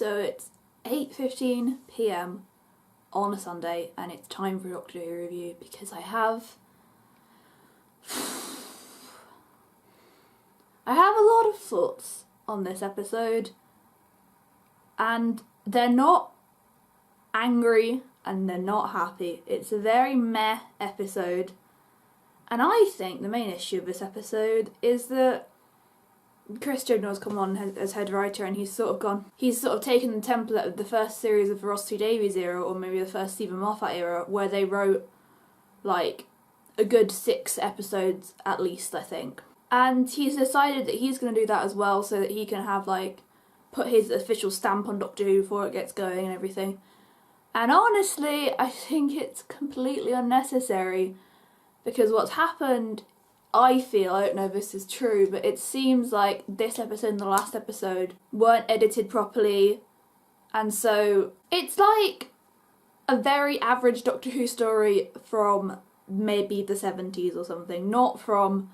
So it's 8:15 p.m. on a Sunday, and it's time for a Doctor Who review because I have a lot of thoughts on this episode, and they're not angry and they're not happy. It's a very meh episode, and I think the main issue of this episode is that Chris Chibnall's come on as head writer, and he's sort of taken the template of the first series of the Ross T Davies era, or maybe the first Stephen Moffat era, where they wrote like a good 6 episodes at least, I think. And he's decided that he's going to do that as well, so that he can have like put his official stamp on Doctor Who before it gets going and everything. And honestly, I think it's completely unnecessary, because what's happened, I feel, I don't know if this is true, but it seems like this episode and the last episode weren't edited properly, and so it's like a very average Doctor Who story from maybe the 70s or something, not from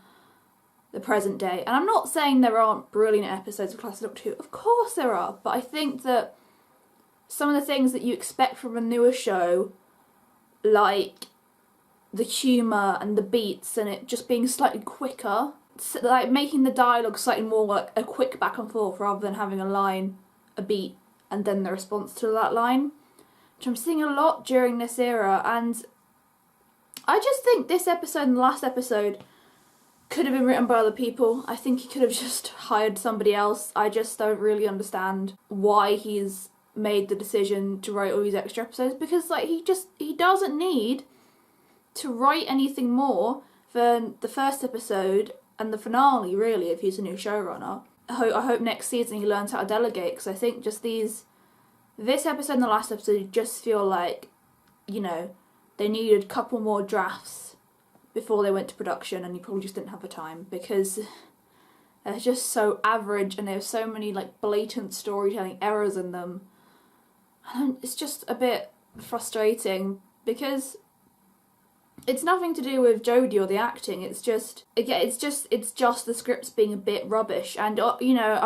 the present day. And I'm not saying there aren't brilliant episodes of classic Doctor Who, of course there are, but I think that some of the things that you expect from a newer show, like the humour and the beats and it just being slightly quicker, like making the dialogue slightly more like a quick back and forth rather than having a line, a beat, and then the response to that line, which I'm seeing a lot during this era. And I just think this episode and the last episode could have been written by other people. I think he could have just hired somebody else. I just don't really understand why he's made the decision to write all these extra episodes, because like he doesn't need to write anything more than the first episode and the finale, really, if he's a new showrunner. I hope next season he learns how to delegate, because I think just this episode and the last episode just feel like, you know, they needed a couple more drafts before they went to production, and he probably just didn't have the time, because they're just so average and there's so many like blatant storytelling errors in them. And it's just a bit frustrating, because it's nothing to do with Jodie or the acting. It's just the scripts being a bit rubbish. And you know,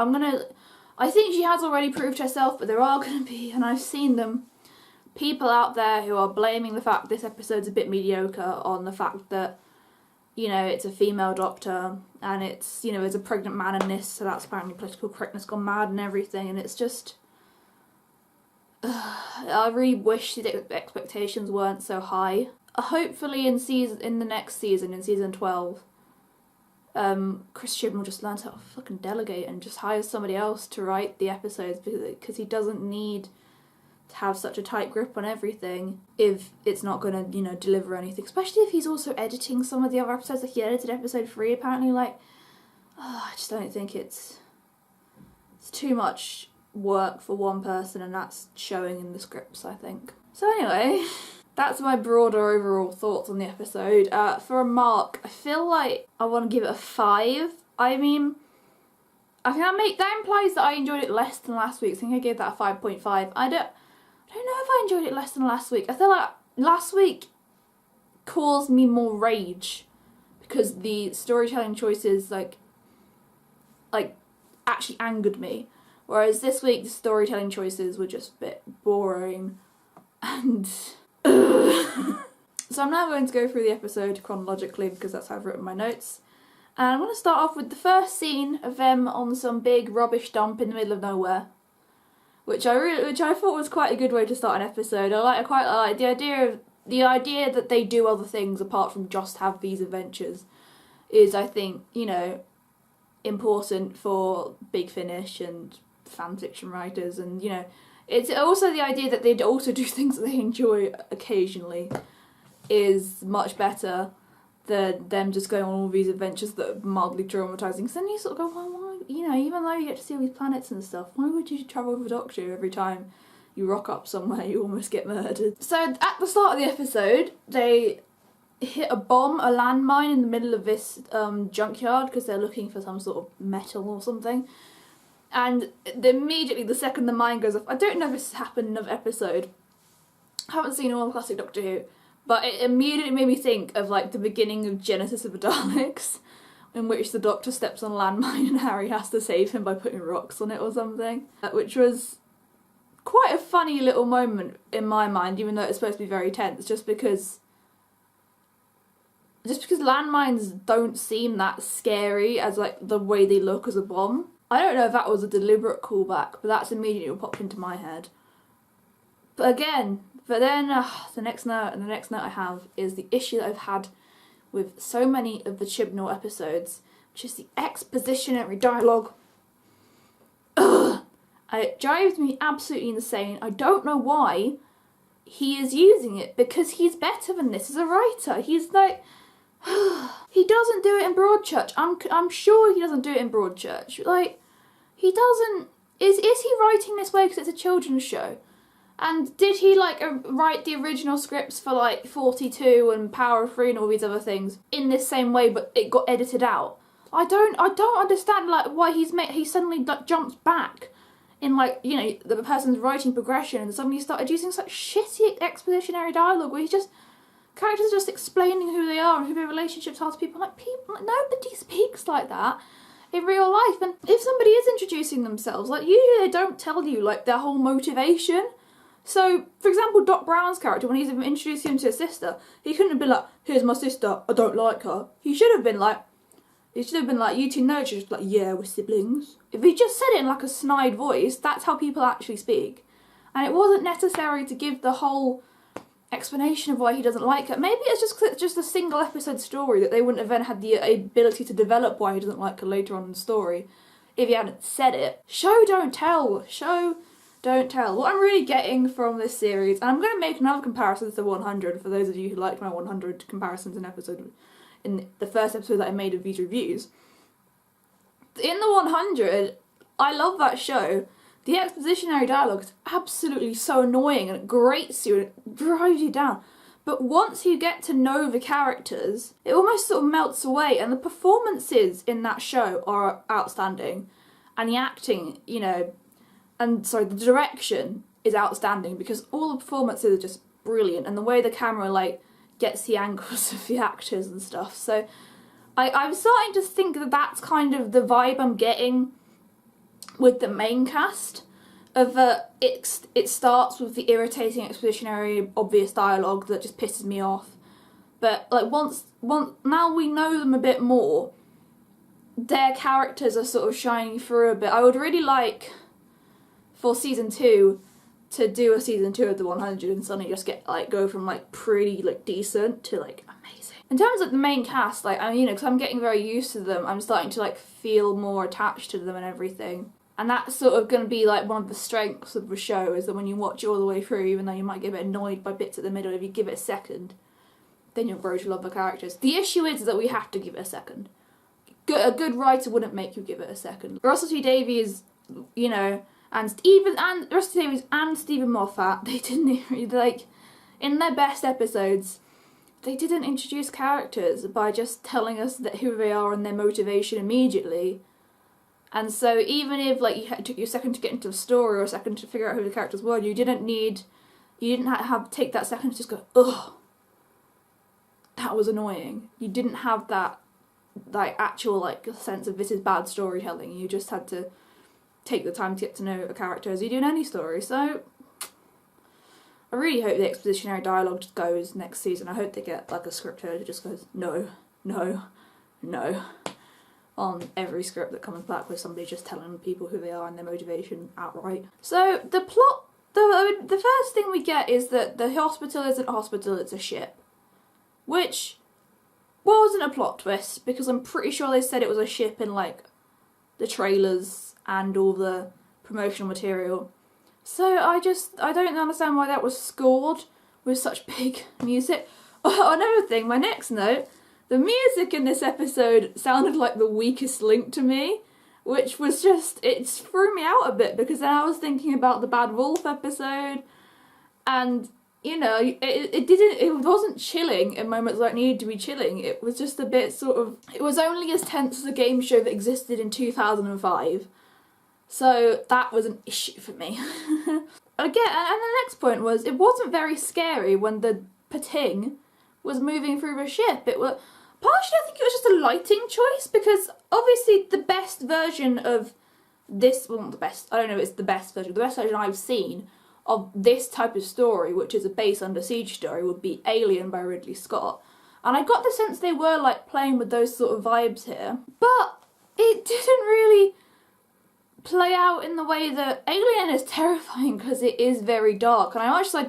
I think she has already proved herself, but there are going to be, and I've seen them, people out there who are blaming the fact this episode's a bit mediocre on the fact that, you know, it's a female Doctor and it's, you know, there's a pregnant man in this, so that's apparently political correctness gone mad and everything. And it's just, I really wish the expectations weren't so high. Hopefully in the next season, in season 12, Chris Chibnall just learns how to fucking delegate and just hires somebody else to write the episodes, because he doesn't need to have such a tight grip on everything if it's not going to, you know, deliver anything. Especially if he's also editing some of the other episodes. Like, he edited episode 3 apparently. Like, I just don't think it's too much work for one person, and that's showing in the scripts, I think. So anyway, that's my broader overall thoughts on the episode. For a mark, I feel like I want to give it a 5. I mean, I think that implies that I enjoyed it less than last week. I think I gave that a 5.5. I don't know if I enjoyed it less than last week. I feel like last week caused me more rage, because the storytelling choices like actually angered me. Whereas this week, the storytelling choices were just a bit boring, and so I'm now going to go through the episode chronologically, because that's how I've written my notes. And I'm going to start off with the first scene of them on some big rubbish dump in the middle of nowhere, which I thought was quite a good way to start an episode. I quite like the idea that they do other things apart from just have these adventures is, I think, you know, important for Big Finish and fanfiction writers, and, you know, it's also the idea that they'd also do things that they enjoy occasionally is much better than them just going on all these adventures that are mildly traumatising. So then you sort of go, well, why, you know, even though you get to see all these planets and stuff, why would you travel with a Doctor every time you rock up somewhere you almost get murdered? So at the start of the episode, they hit a landmine in the middle of this junkyard, because they're looking for some sort of metal or something. And immediately, the second the mine goes off, I don't know if this has happened in another episode, I haven't seen all classic Doctor Who, but it immediately made me think of like the beginning of Genesis of the Daleks, in which the Doctor steps on a landmine and Harry has to save him by putting rocks on it or something, which was quite a funny little moment in my mind, even though it's supposed to be very tense, just because landmines don't seem that scary as like the way they look as a bomb. I don't know if that was a deliberate callback, but that's immediately what popped into my head. But then the next note I have is the issue that I've had with so many of the Chibnall episodes, which is the expositionary dialogue. Ugh! It drives me absolutely insane. I don't know why he is using it, because he's better than this as a writer. He's like... he doesn't do it in Broadchurch. I'm sure he doesn't do it in Broadchurch. Like, he doesn't... Is he writing this way because it's a children's show? And did he, like, write the original scripts for, like, 42 and Power of 3 and all these other things in this same way, but it got edited out? I don't understand, like, why he suddenly, like, jumps back in, like, you know, the person's writing progression and suddenly started using such shitty expositionary dialogue where characters are just explaining who they are and who their relationships are to people. Like, nobody speaks like that in real life. And if somebody is introducing themselves, like, usually they don't tell you, like, their whole motivation. So, for example, Doc Brown's character, when he's introducing him to his sister, he couldn't have been like, here's my sister, I don't like her. He should have been like, you two know each other, like, yeah, we're siblings. If he just said it in, like, a snide voice, that's how people actually speak. And it wasn't necessary to give the whole explanation of why he doesn't like her. Maybe it's just a single episode story that they wouldn't have then had the ability to develop why he doesn't like her later on in the story if he hadn't said it. Show, don't tell. Show, don't tell. What I'm really getting from this series, and I'm going to make another comparison to 100 for those of you who liked my 100 comparisons in the first episode that I made of these reviews. In the 100, I love that show. The expositionary dialogue is absolutely so annoying and it grates you and it drives you down. But once you get to know the characters, it almost sort of melts away, and the performances in that show are outstanding. And the acting, the direction is outstanding because all the performances are just brilliant, and the way the camera, like, gets the angles of the actors and stuff. So I'm starting to think that that's kind of the vibe I'm getting with the main cast. It starts with the irritating expositionary obvious dialogue that just pisses me off, but like once now we know them a bit more, their characters are sort of shining through a bit. I would really like for season 2 to do a season 2 of the 100 and suddenly just go from like pretty like decent to like amazing. In terms of the main cast, like, because I'm getting very used to them, I'm starting to like feel more attached to them and everything. And that's sort of going to be like one of the strengths of the show, is that when you watch it all the way through, even though you might get a bit annoyed by bits at the middle, if you give it a second, then you'll grow to love the characters. The issue is that we have to give it a second. A good writer wouldn't make you give it a second. Russell T Davies, and Russell T Davies and Stephen Moffat, they didn't, like, in their best episodes, they didn't introduce characters by just telling us who they are and their motivation immediately. And so even if like it took you a second to get into a story or a second to figure out who the characters were, you didn't have to take that second to just go, ugh, that was annoying. You didn't have that like actual like sense of this is bad storytelling. You just had to take the time to get to know a character as you do in any story. So I really hope the expositionary dialogue just goes next season. I hope they get like a scripter that just goes no, no, no on every script that comes back with somebody just telling people who they are and their motivation outright. So the plot, the first thing we get is that the hospital isn't a hospital, it's a ship. Which wasn't a plot twist, because I'm pretty sure they said it was a ship in like the trailers and all the promotional material. So I don't understand why that was scored with such big music. Oh, another thing, my next note, the music in this episode sounded like the weakest link to me, which was just, it threw me out a bit, because then I was thinking about the Bad Wolf episode, and, it wasn't chilling in moments where it needed to be chilling. It was just a bit sort of, it was only as tense as a game show that existed in 2005. So that was an issue for me. Again, and the next point was, it wasn't very scary when the Pating was moving through the ship. It was, partially I think it was just a lighting choice, because obviously the best version of this wasn't the best, I don't know if it's the best version. The best version I've seen of this type of story, which is a base under siege story, would be Alien by Ridley Scott. And I got the sense they were like playing with those sort of vibes here. But it didn't really play out in the way that Alien is terrifying because it is very dark. And as much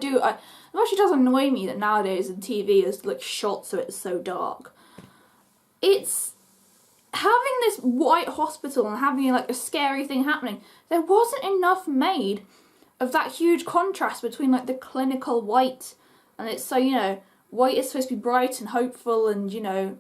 as it does annoy me that nowadays the TV is like shot so it's so dark. It's having this white hospital and having like a scary thing happening. There wasn't enough made of that huge contrast between like the clinical white, and it's so, you know, white is supposed to be bright and hopeful and, you know,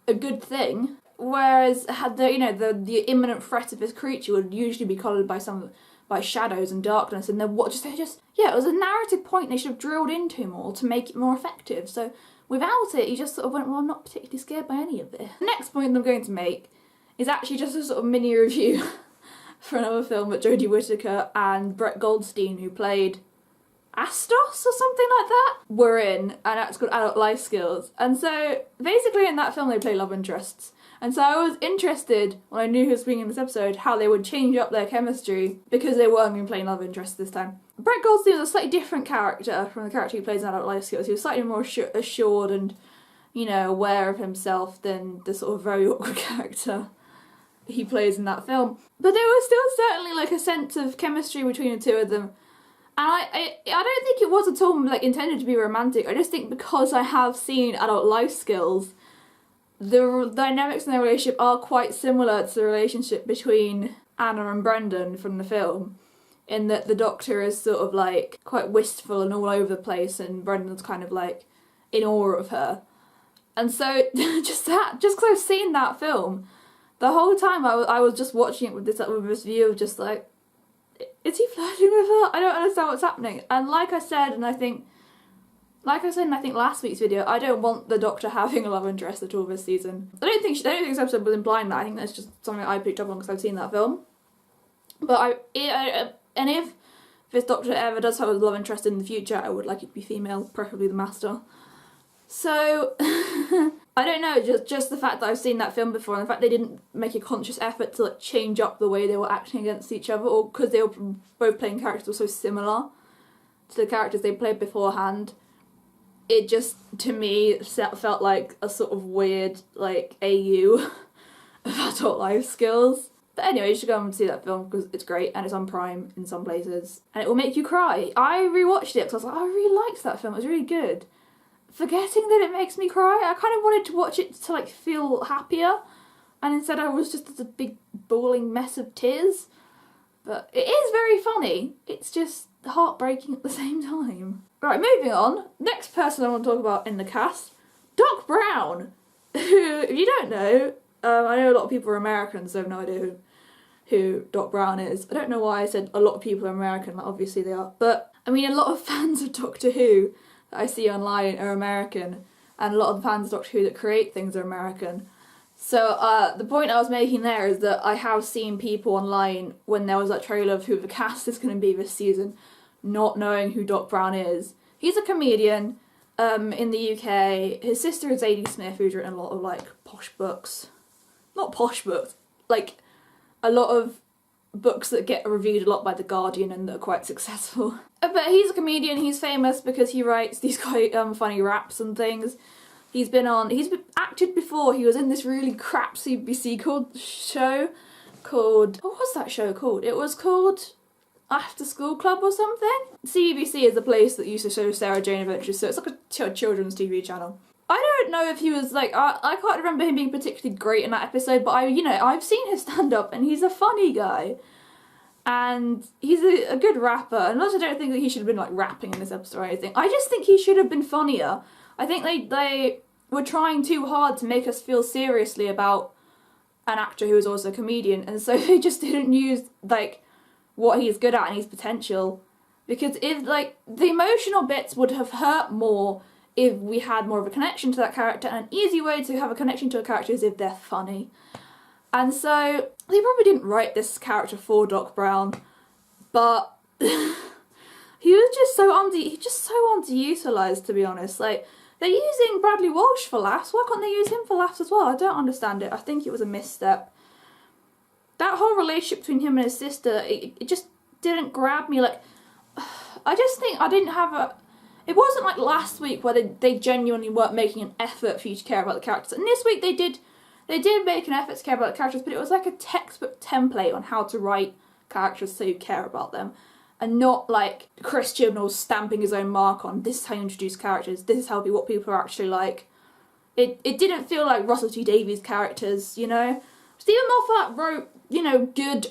a good thing. Whereas had the imminent threat of this creature would usually be coloured by shadows and darkness, and it was a narrative point they should have drilled into more to make it more effective. So without it, you just sort of went, well, I'm not particularly scared by any of it. The next point I'm going to make is actually just a sort of mini review for another film that Jodie Whittaker and Brett Goldstein, who played Astos or something like that, were in, and that's called Adult Life Skills. And so basically in that film they play love interests. And so I was interested, when I knew who was being in this episode, how they would change up their chemistry because they weren't going to play love interests this time. Brett Goldstein was a slightly different character from the character he plays in Adult Life Skills. He was slightly more assured and, you know, aware of himself than the sort of very awkward character he plays in that film. But there was still certainly like a sense of chemistry between the two of them. And I don't think it was at all like intended to be romantic. I just think because I have seen Adult Life Skills, the dynamics in their relationship are quite similar to the relationship between Anna and Brendan from the film, in that the doctor is sort of like quite wistful and all over the place, and Brendan's kind of like in awe of her. And so just because I've seen that film, the whole time I was just watching it with this view of just like, is he flirting with her? I don't understand what's happening. And like I said in I think last week's video, I don't want the Doctor having a love interest at all this season. I don't think this episode was implying that. I think that's just something I picked up on because I've seen that film. But and if this Doctor ever does have a love interest in the future, I would like it to be female, preferably the Master. So I don't know, just the fact that I've seen that film before, and the fact they didn't make a conscious effort to like change up the way they were acting against each other, or because they were both playing characters were so similar to the characters they played beforehand. It just, to me, felt like a sort of weird, like, AU of Adult Life Skills. But anyway, you should go and see that film because it's great and it's on Prime in some places. And it will make you cry. I rewatched it because I was like, I really liked that film, it was really good. Forgetting that it makes me cry, I kind of wanted to watch it to, like, feel happier. And instead I was just a big bawling mess of tears. But it is very funny. It's just heartbreaking at the same time. Right, moving on. Next person I want to talk about in the cast, Doc Brown, who, if you don't know, I know a lot of people are American, so I have no idea who Doc Brown is. I don't know why I said a lot of people are American, like obviously they are. But, I mean, a lot of fans of Doctor Who that I see online are American, and a lot of the fans of Doctor Who that create things are American. So the point I was making there is that I have seen people online, when there was that trailer of who the cast is going to be this season, not knowing who Doc Brown is. He's a comedian in the UK. His sister is Zadie Smith, who's written a lot of like posh books. Not posh books, like a lot of books that get reviewed a lot by The Guardian and that are quite successful. But he's a comedian, he's famous because he writes these quite funny raps and things. He's been acted before. He was in this really crap CBC show called, what was that show called? It was called After School Club or something? CBBC is the place that used to show Sarah Jane Adventures, so it's like a children's TV channel. I don't know if he was like, I can't remember him being particularly great in that episode, but I've seen his stand-up and he's a funny guy. And he's a good rapper, and also I don't think that he should have been like rapping in this episode or anything. I just think he should have been funnier. I think they were trying too hard to make us feel seriously about an actor who is also a comedian, and so they just didn't use like what he's good at and his potential. Because if like the emotional bits would have hurt more if we had more of a connection to that character, and an easy way to have a connection to a character is if they're funny. And so they probably didn't write this character for Doc Brown, but he was just so underutilized, to be honest. Like, they're using Bradley Walsh for laughs. Why can't they use him for laughs as well? I don't understand it. I think it was a misstep. that whole relationship between him and his sister, it just didn't grab me. Like, I just think I didn't have a... It wasn't like last week where they genuinely weren't making an effort for you to care about the characters. And this week they did make an effort to care about the characters, but it was like a textbook template on how to write characters so you care about them. And not like Chris Chibnall stamping his own mark on, this is how you introduce characters, this is what people are actually like. It didn't feel like Russell T Davies characters, you know? Stephen Moffat wrote, you know, good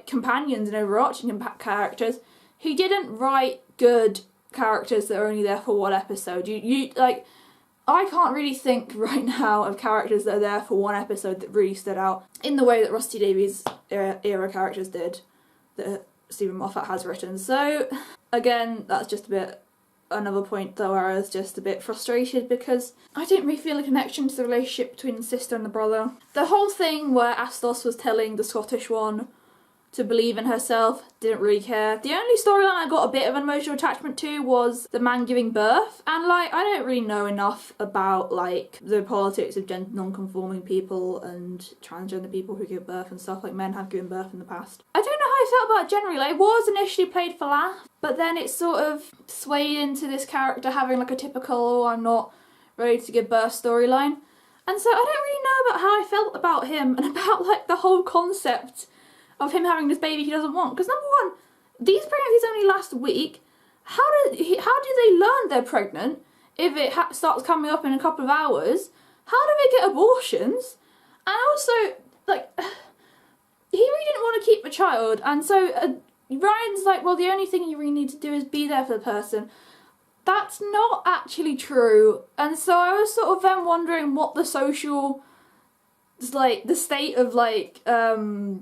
companions and overarching characters. He didn't write good characters that are only there for one episode. I can't really think right now of characters that are there for one episode that really stood out in the way that Russell T Davies era characters did, that Stephen Moffat has written. So, again, that's just another point though where I was just a bit frustrated because I didn't really feel a connection to the relationship between the sister and the brother. The whole thing where Astos was telling the Scottish one to believe in herself, didn't really care. The only storyline I got a bit of an emotional attachment to was the man giving birth, and I don't really know enough about the politics of gender non-conforming people and transgender people who give birth and stuff. Like, men have given birth in the past. I don't know how I felt about it generally. It was initially played for laugh, but then it sort of swayed into this character having a typical, oh, I'm not ready to give birth storyline. And so I don't really know about how I felt about him and about the whole concept of him having this baby he doesn't want. Because number one, these pregnancies only last a week. How do they learn they're pregnant if it starts coming up in a couple of hours? How do they get abortions? And also, he really didn't want to keep the child, and so Ryan's like, well, the only thing you really need to do is be there for the person. That's not actually true. And so I was sort of then wondering what the social... the state of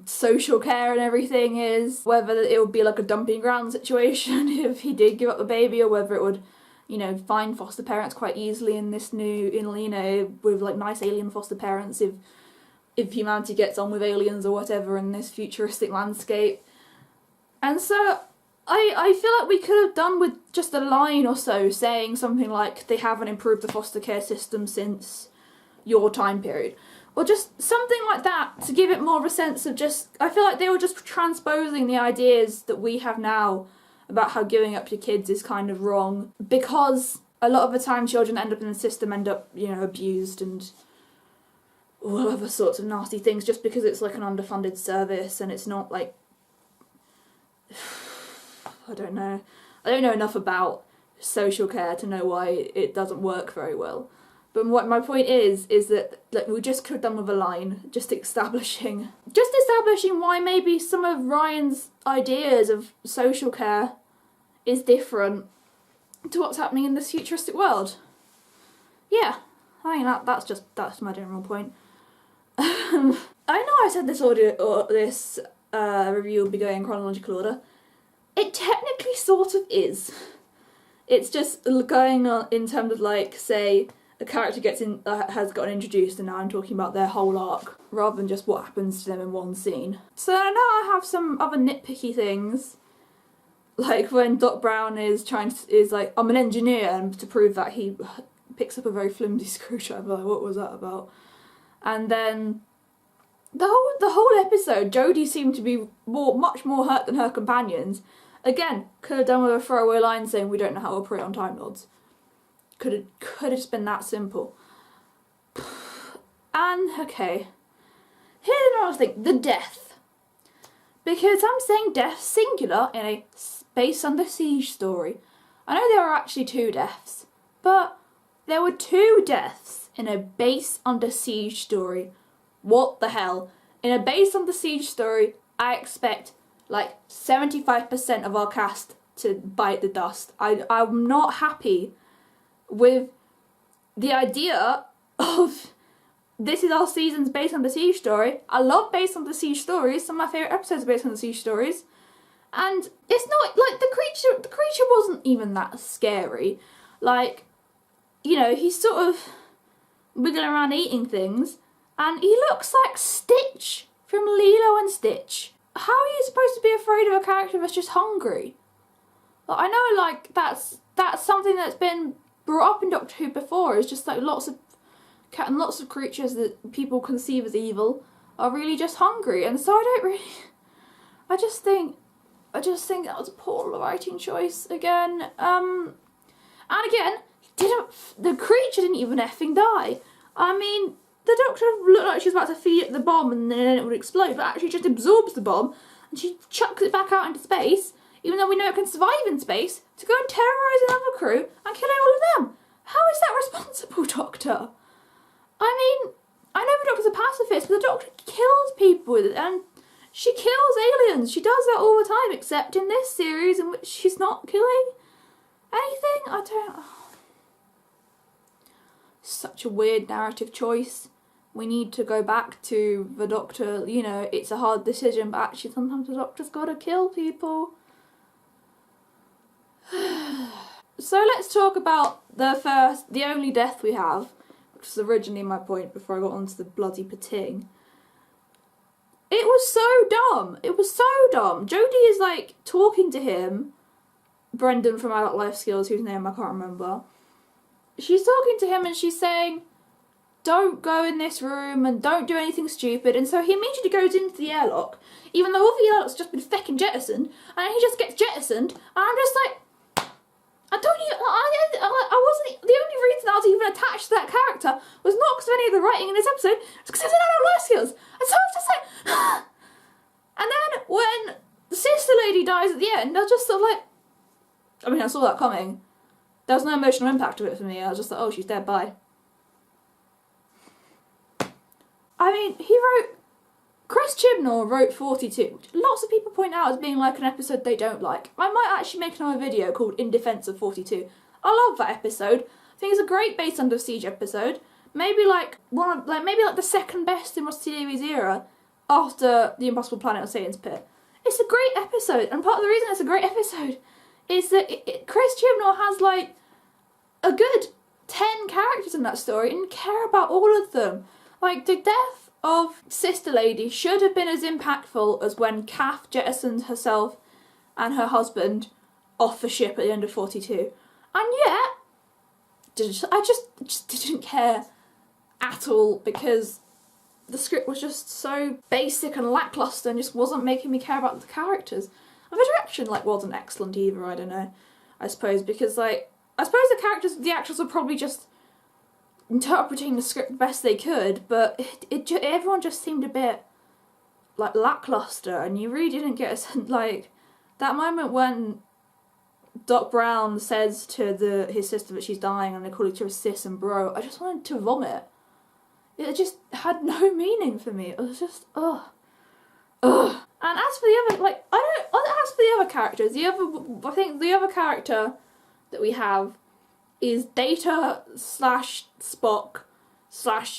social care and everything is, whether it would be a dumping ground situation if he did give up the baby, or whether it would, find foster parents quite easily in this with nice alien foster parents if humanity gets on with aliens or whatever in this futuristic landscape. And so I feel like we could have done with just a line or so saying something like they haven't improved the foster care system since your time period. Or just something like that to give it more of a sense of I feel like they were just transposing the ideas that we have now about how giving up your kids is kind of wrong. Because a lot of the time children that end up in the system end up, abused and all other sorts of nasty things just because it's an underfunded service and it's not I don't know. I don't know enough about social care to know why it doesn't work very well. But what my point is that we just could have done with a line, just establishing why maybe some of Ryan's ideas of social care is different to what's happening in this futuristic world. Yeah, I mean that's my general point. I know I said this review will be going in chronological order. It technically sort of is. It's just going on in terms of say, a character has gotten introduced and now I'm talking about their whole arc rather than just what happens to them in one scene. So now I have some other nitpicky things, like when Doc Brown is I'm an engineer, and to prove that he picks up a very flimsy screwdriver. What was that about? And then the whole episode, Jodie seemed to be much more hurt than her companions. Again, could have done with a throwaway line saying we don't know how to operate on Time Lords. Could have just been that simple. And, okay. Here's another thing. The death. Because I'm saying death singular in a Space Under Siege story. I know there are actually 2 deaths. But there were 2 deaths in a Base Under Siege story. What the hell? In a Base Under Siege story, I expect 75% of our cast to bite the dust. I'm not happy with the idea of this is our season's Based on the Siege story. I love Based on the Siege stories. Some of my favourite episodes are Based on the Siege stories. And it's not the creature wasn't even that scary. He's sort of wiggling around eating things and he looks like Stitch from Lilo and Stitch. How are you supposed to be afraid of a character that's just hungry? I know that's something that's been brought up in Doctor Who before, is just lots of creatures that people conceive as evil are really just hungry, and so I just think that was a poor writing choice again. And again, the creature didn't even effing die. I mean, the Doctor looked like she was about to feed it the bomb and then it would explode, but actually just absorbs the bomb and she chucks it back out into space, even though we know it can survive in space, to go and terrorise another crew and killing all of them. How is that responsible, Doctor? I mean, I know the Doctor's a pacifist, but the Doctor kills people and she kills aliens. She does that all the time, except in this series in which she's not killing anything. I don't... Such a weird narrative choice. We need to go back to the Doctor, you know, it's a hard decision, but actually sometimes the Doctor's gotta kill people. So let's talk about the only death we have, which was originally my point before I got onto the bloody pating. It was so dumb. It was so dumb. Jodie is like talking to him, Brendan from Adult Life Skills, whose name I can't remember. She's talking to him and she's saying, don't go in this room and don't do anything stupid. And so he immediately goes into the airlock, even though all the airlock's just been feckin' jettisoned, and he just gets jettisoned, and I'm just like, I wasn't, the only reason I was even attached to that character was not because of any of the writing in this episode, it's because it's an Adult Life Skills. And so I was just like, and then when the sister lady dies at the end, I was just sort of like, I mean, I saw that coming. There was no emotional impact of it for me. I was just like, oh, she's dead, bye. I mean, Chris Chibnall wrote 42, which lots of people point out as being like an episode they don't like. I might actually make another video called In Defense of 42. I love that episode. I think it's a great Base Under Siege episode. Maybe like the second best in Ross TV's era after The Impossible Planet of Satan's Pit. It's a great episode, and part of the reason it's a great episode is that Chris Chibnall has like a good 10 characters in that story and you care about all of them. Like, the death of Sister Lady should have been as impactful as when Kath jettisoned herself and her husband off the ship at the end of 42. And yet, I just didn't care at all because the script was just so basic and lackluster and just wasn't making me care about the characters. And the direction, like, wasn't excellent either, I don't know. I suppose, because, like, I suppose the actors were probably just interpreting the script the best they could, but everyone just seemed a bit, like, lackluster, and you really didn't get a sense, like, that moment when Doc Brown says to his sister that she's dying and they call each other sis and bro, I just wanted to vomit. It just had no meaning for me. It was just, ugh. And as for the other, like, as for the other characters, I think the other character that we have is Data / Spock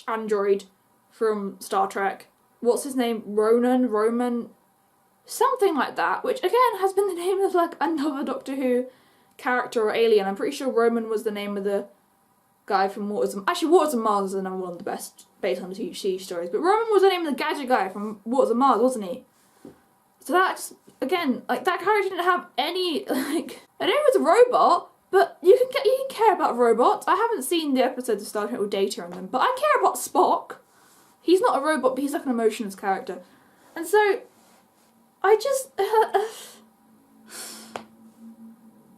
/ android from Star Trek. What's his name? Roman? Something like that, which again has been the name of like another Doctor Who character or alien. I'm pretty sure Roman was the name of the guy from Waters and Mars is another one of the best based on the THC stories, but Roman was the name of the gadget guy from Waters and Mars, wasn't he? So that's, again, like, that character didn't have any, like, I know it was a robot, but you can care about robots. I haven't seen the episodes of Star Trek with Data in them, but I care about Spock. He's not a robot, but he's like an emotionless character. And so, I just,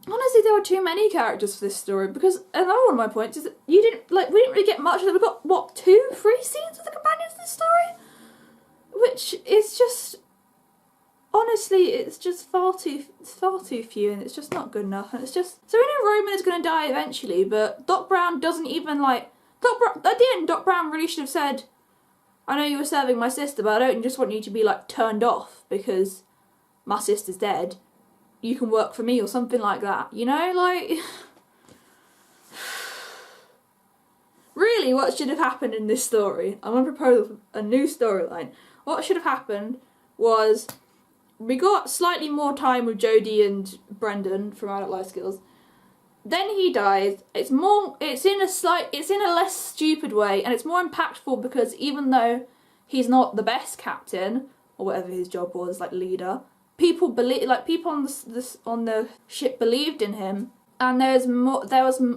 honestly, there were too many characters for this story, because another one of my points is that we didn't really get much of it. We got, what, 2, 3 scenes with the companions in this story? Which is just, honestly, it's just far too few, and it's just not good enough, and it's just, so we know Roman is going to die eventually, but Doc Brown doesn't even, like, at the end, Doc Brown really should have said, I know you were serving my sister, but I don't just want you to be, like, turned off because my sister's dead. You can work for me, or something like that, you know, like, really what should have happened in this story, I'm going to propose a new storyline. What should have happened was, we got slightly more time with Jodie and Brendan from Adult Life Skills. Then he dies. It's in a less stupid way, and it's more impactful because even though he's not the best captain or whatever his job was, like leader, people on the ship believed in him, And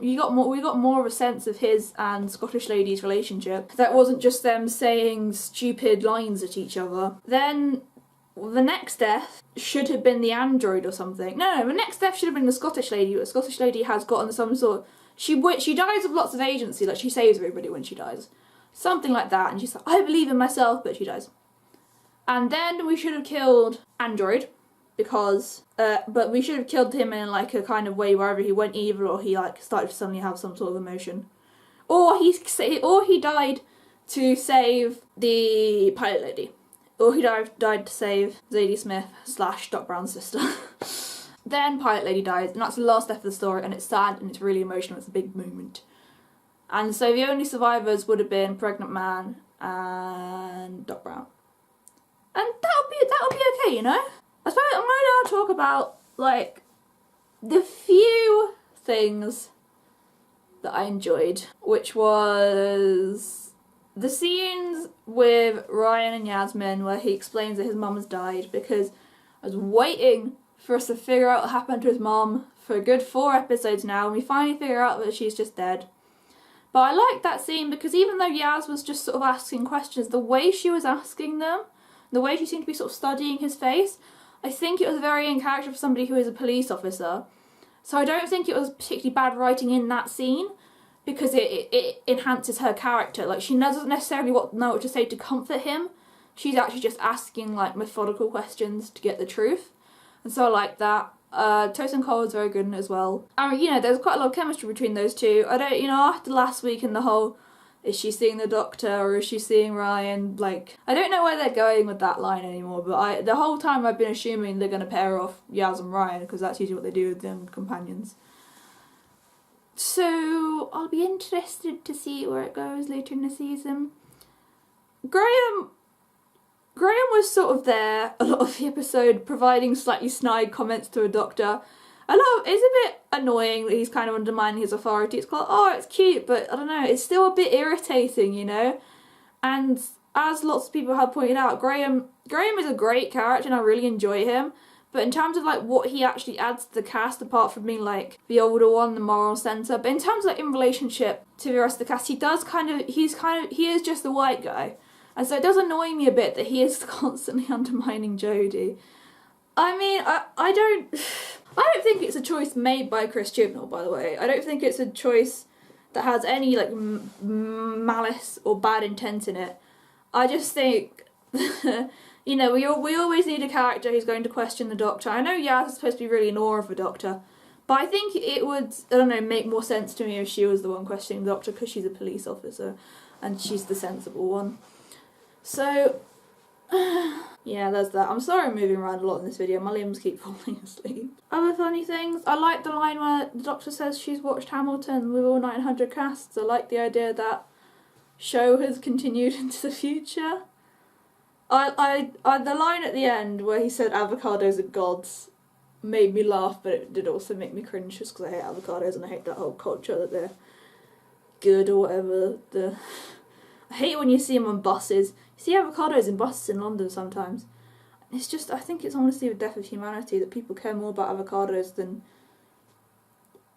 we got more of a sense of his and Scottish Lady's relationship. That wasn't just them saying stupid lines at each other. Then the next death should have been the android or something. No, the next death should have been the Scottish Lady. The Scottish Lady has gotten some sort. She dies with lots of agency. Like, she saves everybody when she dies, something like that. And she's like, I believe in myself, but she dies. And then we should have killed android. Because, but we should have killed him in like a kind of way wherever he went evil, or he like started to suddenly have some sort of emotion, or he died to save the pilot lady, or he died to save Zadie Smith / Doc Brown's sister. Then pilot lady dies, and that's the last death of the story, and it's sad and it's really emotional. It's a big moment, and so the only survivors would have been pregnant man and Doc Brown, and that'll be okay, you know. I suppose I'm going to now talk about, like, the few things that I enjoyed, which was the scenes with Ryan and Yasmin where he explains that his mum has died, because I was waiting for us to figure out what happened to his mum for a good 4 episodes now, and we finally figure out that she's just dead. But I liked that scene because even though Yaz was just sort of asking questions, the way she was asking them, the way she seemed to be sort of studying his face, I think it was very in character for somebody who is a police officer. So I don't think it was particularly bad writing in that scene, because it enhances her character. Like, she doesn't necessarily know what to say to comfort him. She's actually just asking, like, methodical questions to get the truth. And so I like that. Toast and Cole was very good in it as well. And, you know, there's quite a lot of chemistry between those two. I don't, you know, after last week and the whole, is she seeing the doctor or is she seeing Ryan? Like, I don't know where they're going with that line anymore, but the whole time I've been assuming they're going to pair off Yaz and Ryan, because that's usually what they do with them companions. So, I'll be interested to see where it goes later in the season. Graham was sort of there a lot of the episode, providing slightly snide comments to a doctor. It's a bit annoying that he's kind of undermining his authority. It's quite, it's cute, but I don't know, it's still a bit irritating, you know? And as lots of people have pointed out, Graham is a great character and I really enjoy him. But in terms of like what he actually adds to the cast, apart from being like the older one, the moral centre, but in terms of like in relationship to the rest of the cast, he is just the white guy. And so it does annoy me a bit that he is constantly undermining Jodie. I mean, I don't think it's a choice made by Chris Chibnall, by the way. I don't think it's a choice that has any, like, malice or bad intent in it. I just think, you know, we always need a character who's going to question the Doctor. I know Yaz is supposed to be really in awe of the Doctor, but I think it would, I don't know, make more sense to me if she was the one questioning the Doctor, because she's a police officer, and she's the sensible one. So, yeah, there's that. I'm sorry I'm moving around a lot in this video. My limbs keep falling asleep. Other funny things. I like the line where the Doctor says she's watched Hamilton with all 900 casts. I like the idea that show has continued into the future. I the line at the end where he said avocados are gods made me laugh, but it did also make me cringe just because I hate avocados and I hate that whole culture that they're good or whatever. I hate when you see them on buses. You see avocados in buses in London sometimes. It's just, I think it's honestly the death of humanity that people care more about avocados than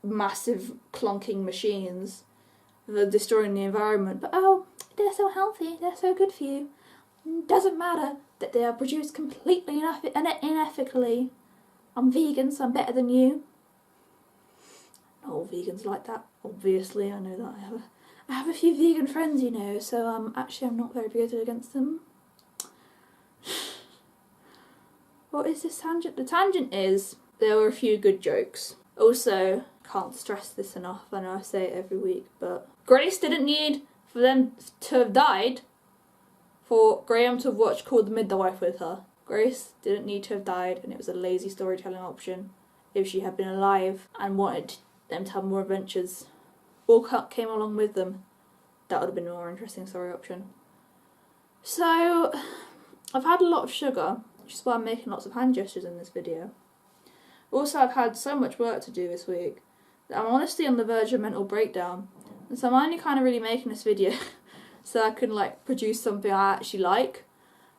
massive clunking machines that are destroying the environment. But they're so healthy, they're so good for you. It doesn't matter that they are produced completely unethically. I'm vegan, so I'm better than you. Not all vegans like that, obviously. I know that I have a few vegan friends, you know, so actually I'm not very bigoted against them. What is this tangent? The tangent is there were a few good jokes. Also, can't stress this enough, I know I say it every week, but Grace didn't need for them to have died for Graham to have watched Call the Midwife with her. Grace didn't need to have died, and it was a lazy storytelling option. If she had been alive and wanted them to have more adventures, or came along with them, that would have been a more interesting story option. So, I've had a lot of sugar, which is why I'm making lots of hand gestures in this video. Also, I've had so much work to do this week that I'm honestly on the verge of mental breakdown. And so I'm only kind of really making this video so I can like produce something I actually like,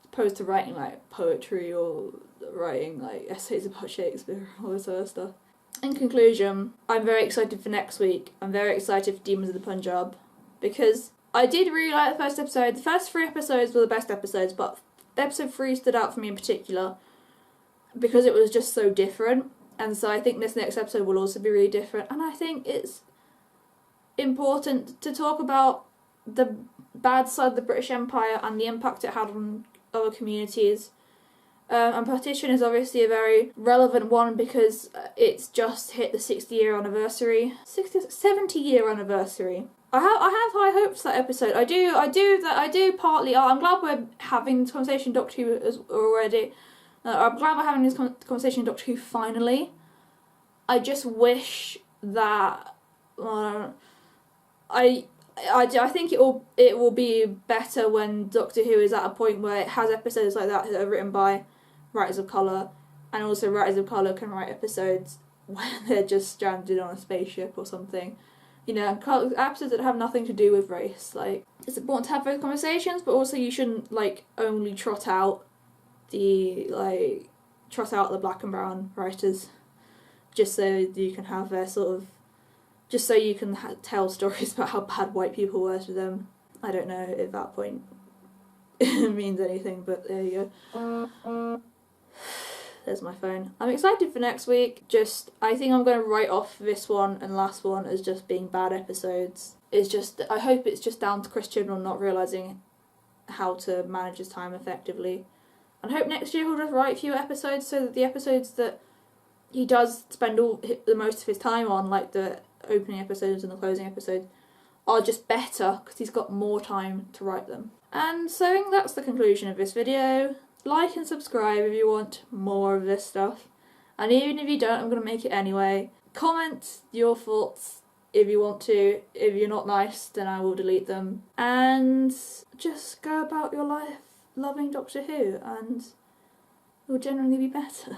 as opposed to writing like poetry or writing like essays about Shakespeare or all this other stuff. In conclusion, I'm very excited for next week. I'm very excited for Demons of the Punjab, because I did really like the first episode. The first 3 episodes were the best episodes, but episode 3 stood out for me in particular because it was just so different. And so I think this next episode will also be really different. And I think it's important to talk about the bad side of the British Empire and the impact it had on other communities. And Partition is obviously a very relevant one because it's just hit the 70-year anniversary. 70-year anniversary. I have high hopes for that episode. I do partly. I'm glad we're having this conversation Doctor Who already. I'm glad we're having this conversation Doctor Who finally. I just wish that I think it will be better when Doctor Who is at a point where it has episodes like that are written by writers of colour, and also writers of colour can write episodes when they're just stranded on a spaceship or something. You know, episodes that have nothing to do with race. Like, it's important to have those conversations, but also you shouldn't only trot out the black and brown writers just so you can have their just so you can tell stories about how bad white people were to them. I don't know if that point means anything, but there you go. There's my phone. I'm excited for next week. I think I'm going to write off this one and last one as just being bad episodes. I hope it's just down to Chris Chibnall not realising how to manage his time effectively. And I hope next year he'll just write fewer episodes so that the episodes that he does spend the most of his time on, like the opening episodes and the closing episodes, are just better because he's got more time to write them. And so that's the conclusion of this video. Like and subscribe if you want more of this stuff. And even if you don't, I'm going to make it anyway. Comment your thoughts if you want to. If you're not nice, then I will delete them. And just go about your life loving Doctor Who, and it will generally be better.